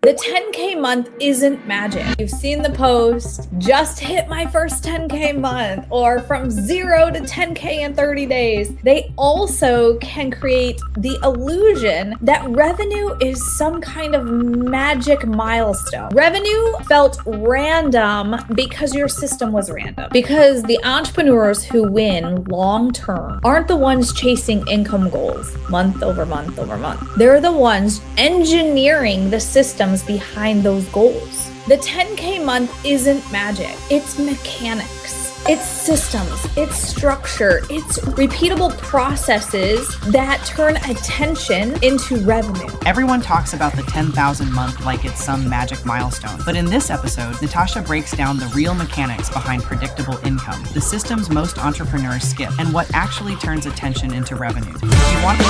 The 10K month isn't magic. You've seen the post, just hit my first 10K month, or from 0 to 10K in 30 days. They also can create the illusion that revenue is some kind of magic milestone. Revenue felt random because your system was random. Because the entrepreneurs who win long term aren't the ones chasing income goals month over month over month. They're the ones engineering the systems behind those goals. The 10K month isn't magic. It's mechanics. It's systems. It's structure. It's repeatable processes that turn attention into revenue. Everyone talks about the 10,000 month like it's some magic milestone. But in this episode, Natasha breaks down the real mechanics behind predictable income, the systems most entrepreneurs skip, and what actually turns attention into revenue. If you want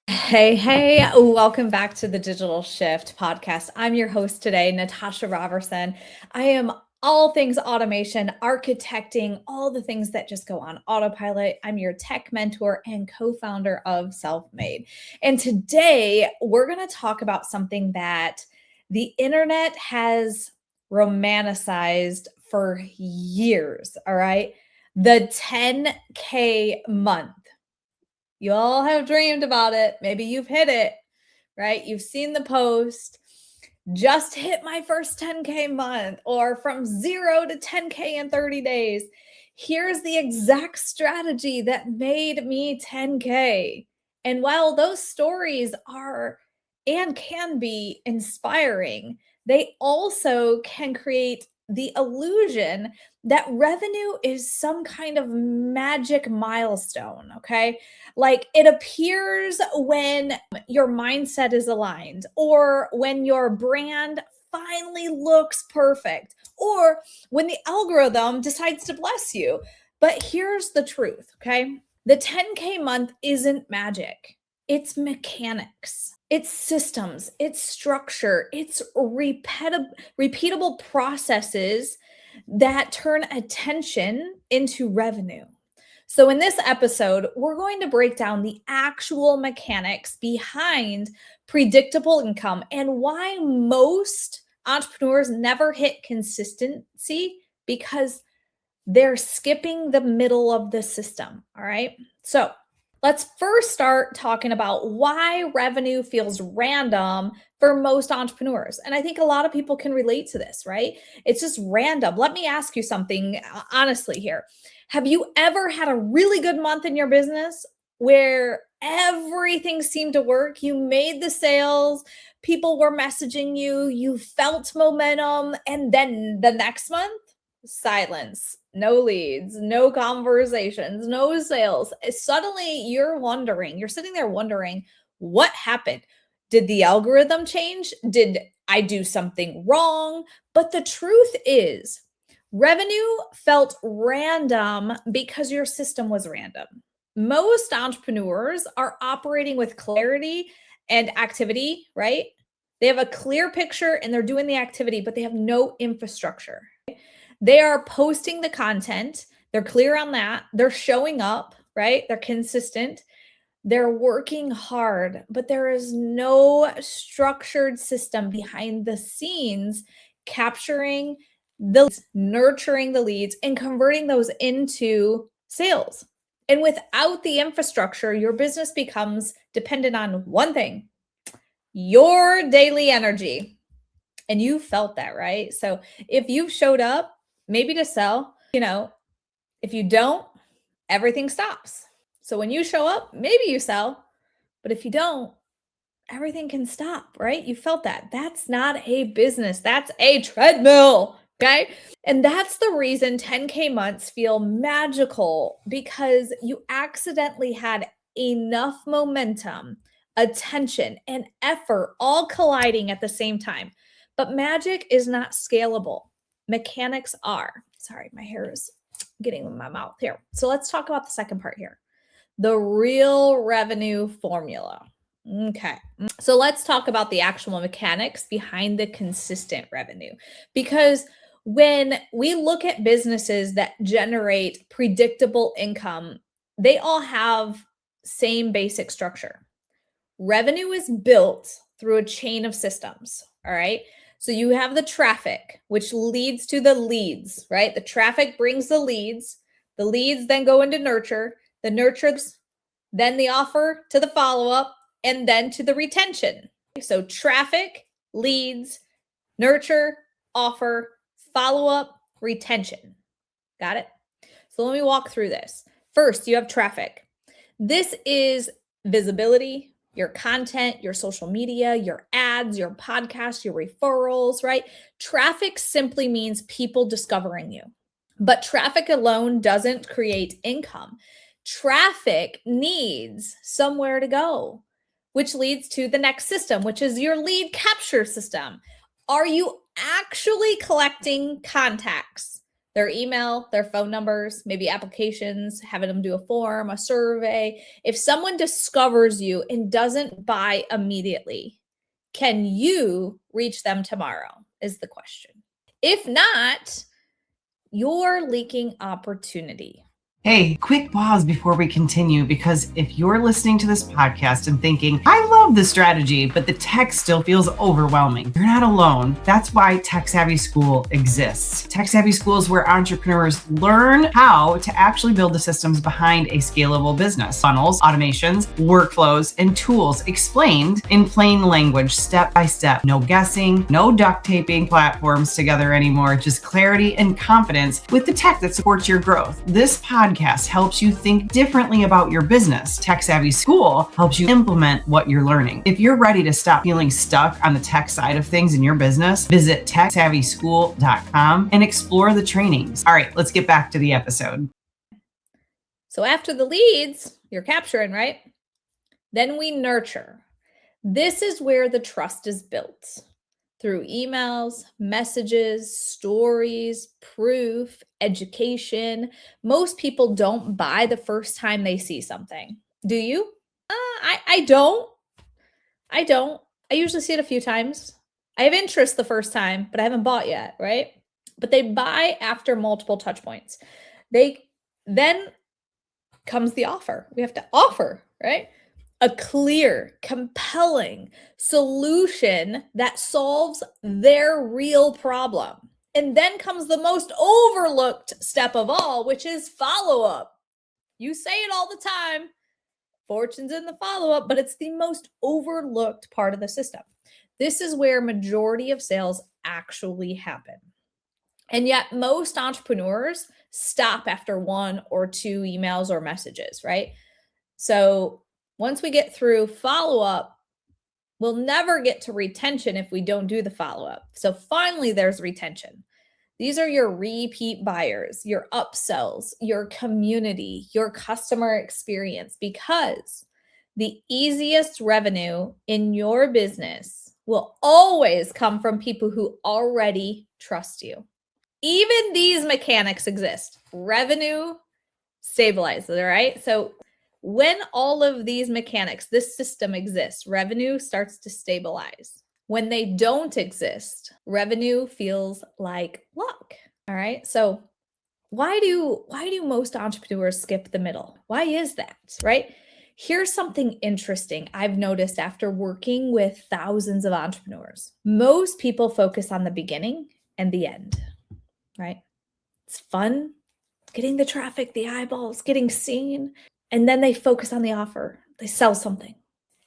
Hey, welcome back to the Digital Shift podcast. I'm your host today, Natasha Robertson. I am all things automation, architecting, all the things that just go on autopilot. I'm your tech mentor and co-founder of Self-Made. And today we're going to talk about something that the internet has romanticized for years, all right? The 10K month. You all have dreamed about it. Maybe you've hit it, right? You've seen the post, just hit my first 10K month, or from 0 to 10K in 30 days. Here's the exact strategy that made me 10K. And while those stories are and can be inspiring, they also can create the illusion that revenue is some kind of magic milestone, okay? Like it appears when your mindset is aligned, or when your brand finally looks perfect, or when the algorithm decides to bless you. But here's the truth, okay? The 10K month isn't magic. It's mechanics. It's systems. It's structure. It's repeatable processes that turn attention into revenue. So in this episode, we're going to break down the actual mechanics behind predictable income and why most entrepreneurs never hit consistency because they're skipping the middle of the system. All right. So let's first start talking about why revenue feels random for most entrepreneurs. And I think a lot of people can relate to this, right? It's just random. Let me ask you something honestly here. Have you ever had a really good month in your business where everything seemed to work? You made the sales, people were messaging you, you felt momentum, and then the next month, silence, no leads, no conversations, no sales. Suddenly you're sitting there wondering, what happened? Did the algorithm change? Did I do something wrong? But the truth is, revenue felt random because your system was random. Most entrepreneurs are operating with clarity and activity, right? They have a clear picture and they're doing the activity, but they have no infrastructure. They are posting the content. They're clear on that. They're showing up, right? They're consistent. They're working hard, but there is no structured system behind the scenes capturing the leads, nurturing the leads, and converting those into sales. And without the infrastructure, your business becomes dependent on one thing: your daily energy. And you felt that, right? So if you've showed up, maybe to sell, if you don't, everything stops. So when you show up, maybe you sell, but if you don't, everything can stop, right? You felt that. That's not a business. That's a treadmill, okay? And that's the reason 10K months feel magical, because you accidentally had enough momentum, attention, and effort all colliding at the same time. But magic is not scalable. Mechanics are. Sorry, my hair is getting in my mouth here. So let's talk about the second part here. The real revenue formula. Okay. So let's talk about the actual mechanics behind the consistent revenue, because when we look at businesses that generate predictable income, they all have same basic structure. Revenue is built through a chain of systems. All right. So you have the traffic, which leads to the leads, right? The traffic brings the leads. The leads then go into nurture. The nurtures, then the offer to the follow-up, and then to the retention. So traffic, leads, nurture, offer, follow-up, retention. Got it? So let me walk through this. First, you have traffic. This is visibility, your content, your social media, your ads, your podcasts, your referrals, right? Traffic simply means people discovering you. But traffic alone doesn't create income. Traffic needs somewhere to go, which leads to the next system, which is your lead capture system. Are you actually collecting contacts? Their email, their phone numbers, maybe applications, having them do a form, a survey. If someone discovers you and doesn't buy immediately, can you reach them tomorrow? Is the question. If not, you're leaking opportunity. Hey, quick pause before we continue, because if you're listening to this podcast and thinking, I love the strategy, but the tech still feels overwhelming, you're not alone. That's why Tech Savvy School exists. Tech Savvy School is where entrepreneurs learn how to actually build the systems behind a scalable business. Funnels, automations, workflows, and tools explained in plain language, step by step. No guessing, no duct taping platforms together anymore, just clarity and confidence with the tech that supports your growth. This podcast helps you think differently about your business. Tech Savvy School helps you implement what you're learning. If you're ready to stop feeling stuck on the tech side of things in your business, visit techsavvyschool.com and explore the trainings. All right, let's get back to the episode. So after the leads, you're capturing, right? Then we nurture. This is where the trust is built. Through emails, messages, stories, proof, education. Most people don't buy the first time they see something. Do you? I don't. I usually see it a few times. I have interest the first time, but I haven't bought yet, right? But they buy after multiple touch points. Then comes the offer. We have to offer, right? A clear, compelling solution that solves their real problem. And then comes the most overlooked step of all, which is follow-up. You say it all the time. Fortune's in the follow-up, but it's the most overlooked part of the system. This is where majority of sales actually happen. And yet most entrepreneurs stop after one or two emails or messages, right? So once we get through follow-up, we'll never get to retention if we don't do the follow-up. So finally, there's retention. These are your repeat buyers, your upsells, your community, your customer experience, because the easiest revenue in your business will always come from people who already trust you. Even these mechanics exist. Revenue stabilizes, right? So when all of these mechanics, this system exists, revenue starts to stabilize. When they don't exist, revenue feels like luck. All right. So why do most entrepreneurs skip the middle? Why is that? Right? Here's something interesting I've noticed after working with thousands of entrepreneurs. Most people focus on the beginning and the end, right? It's fun getting the traffic, the eyeballs, getting seen. And then they focus on the offer. They sell something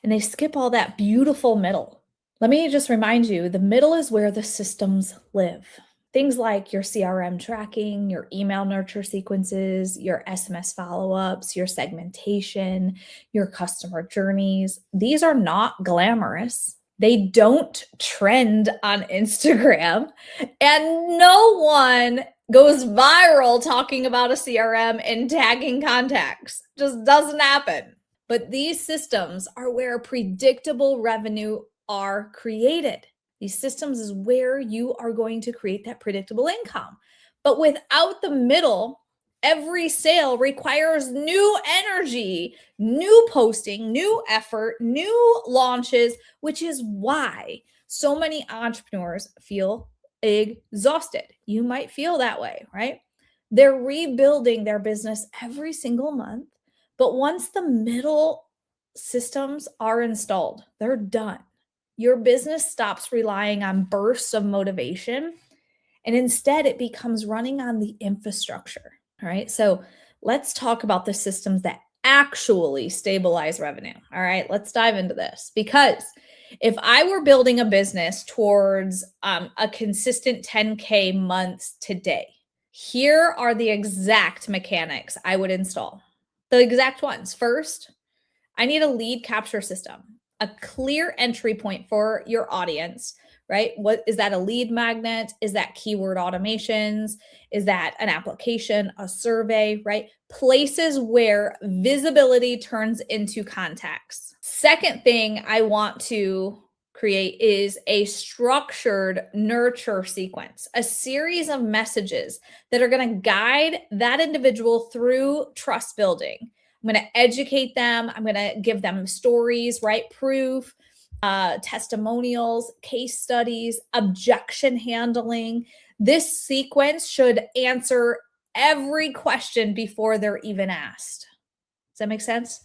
and they skip all that beautiful middle. Let me just remind you, the middle is where the systems live. Things like your CRM tracking, your email nurture sequences, your SMS follow-ups, your segmentation, your customer journeys. These are not glamorous. They don't trend on Instagram, and no one goes viral talking about a CRM and tagging contacts. Just doesn't happen. But these systems are where predictable revenue are created. These systems is where you are going to create that predictable income. But without the middle, every sale requires new energy, new posting, new effort, new launches, which is why so many entrepreneurs feel exhausted. You might feel that way, right? They're rebuilding their business every single month. But once the middle systems are installed, they're done. Your business stops relying on bursts of motivation, and instead it becomes running on the infrastructure. All right. So let's talk about the systems that actually stabilize revenue. All right. Let's dive into this, because if I were building a business towards a consistent 10K months today, here are the exact mechanics I would install. The exact ones. First, I need a lead capture system, a clear entry point for your audience, right? What is that? A lead magnet? Is that keyword automations? Is that an application, a survey, right? Places where visibility turns into contacts. Second thing I want to create is a structured nurture sequence, a series of messages that are going to guide that individual through trust building. I'm going to educate them. I'm going to give them stories, right? Proof, testimonials, case studies, objection handling. This sequence should answer every question before they're even asked. Does that make sense?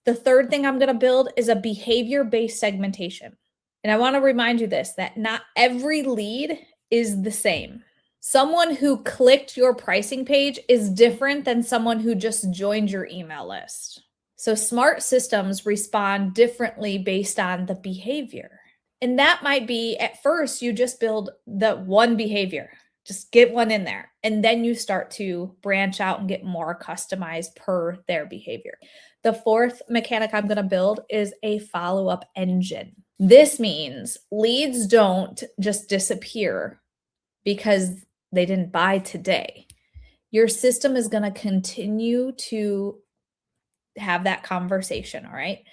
The third thing I'm going to build is a behavior-based segmentation. And I want to remind you this, that not every lead is the same. Someone who clicked your pricing page is different than someone who just joined your email list. So smart systems respond differently based on the behavior. And that might be, at first, you just build the one behavior, just get one in there. And then you start to branch out and get more customized per their behavior. The fourth mechanic I'm going to build is a follow-up engine. This means leads don't just disappear because they didn't buy today. Your system is going to continue to have that conversation, all right?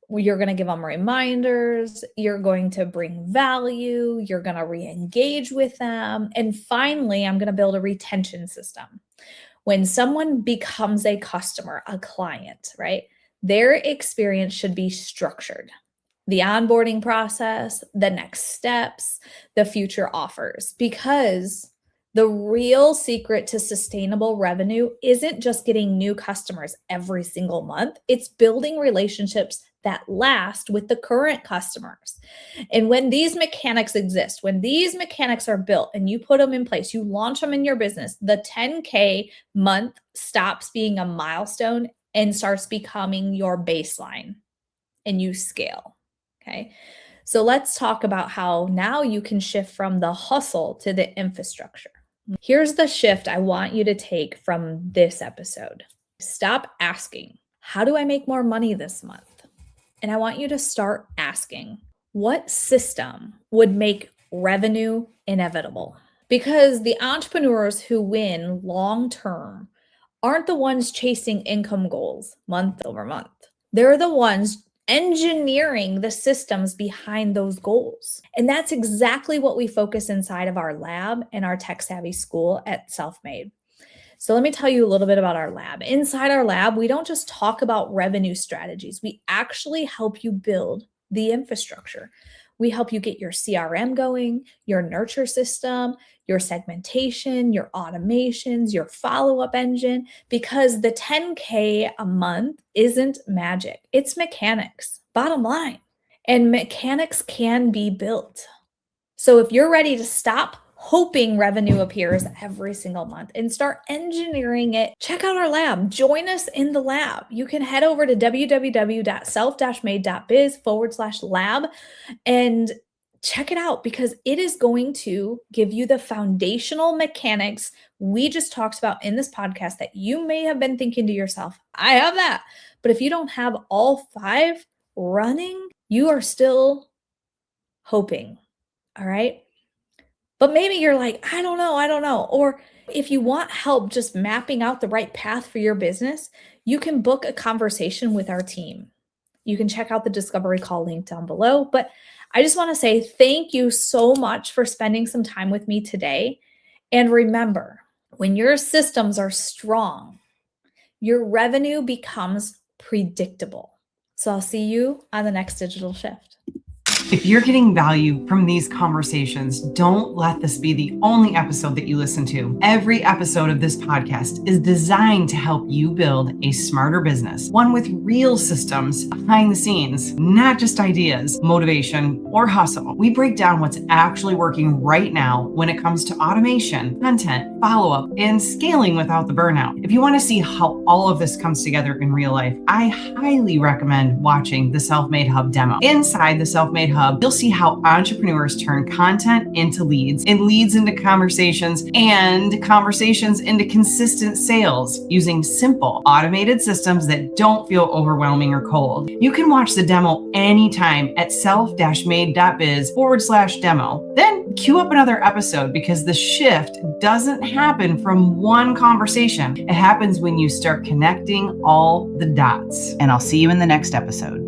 You're going to give them reminders. You're going to bring value. You're going to re-engage with them. And finally, I'm going to build a retention system. When someone becomes a customer, a client, right? Their experience should be structured. The onboarding process, the next steps, the future offers, because the real secret to sustainable revenue isn't just getting new customers every single month. It's building relationships that last with the current customers. And when these mechanics exist, when these mechanics are built and you put them in place, you launch them in your business, the 10K month stops being a milestone and starts becoming your baseline, and you scale. Okay. So let's talk about how now you can shift from the hustle to the infrastructure. Here's the shift I want you to take from this episode. Stop asking, how do I make more money this month? And I want you to start asking, what system would make revenue inevitable? Because the entrepreneurs who win long-term aren't the ones chasing income goals month over month. They're the ones engineering the systems behind those goals. And that's exactly what we focus inside of our lab and our tech savvy school at Self-Made. So let me tell you a little bit about our lab. Inside our lab, we don't just talk about revenue strategies. We actually help you build the infrastructure. We help you get your CRM going, your nurture system, your segmentation, your automations, your follow-up engine, because the 10K a month isn't magic. It's mechanics, bottom line. And mechanics can be built. So if you're ready to stop hoping revenue appears every single month and start engineering it, check out our lab. Join us in the lab. You can head over to www.self-made.biz/lab and check it out, because it is going to give you the foundational mechanics we just talked about in this podcast that you may have been thinking to yourself, I have that. But if you don't have all 5 running, you are still hoping. All right. But maybe you're like, I don't know. Or if you want help just mapping out the right path for your business, you can book a conversation with our team. You can check out the discovery call link down below. But I just want to say thank you so much for spending some time with me today. And remember, when your systems are strong, your revenue becomes predictable. So I'll see you on the next digital shift. If you're getting value from these conversations, don't let this be the only episode that you listen to. Every episode of this podcast is designed to help you build a smarter business, one with real systems behind the scenes, not just ideas, motivation, or hustle. We break down what's actually working right now when it comes to automation, content, follow-up, and scaling without the burnout. If you want to see how all of this comes together in real life, I highly recommend watching the Self-Made Hub demo. Inside the Self-Made Hub, you'll see how entrepreneurs turn content into leads and leads into conversations and conversations into consistent sales using simple automated systems that don't feel overwhelming or cold. You can watch the demo anytime at self-made.biz/demo. Then queue up another episode because the shift doesn't happen from one conversation. It happens when you start connecting all the dots. And I'll see you in the next episode.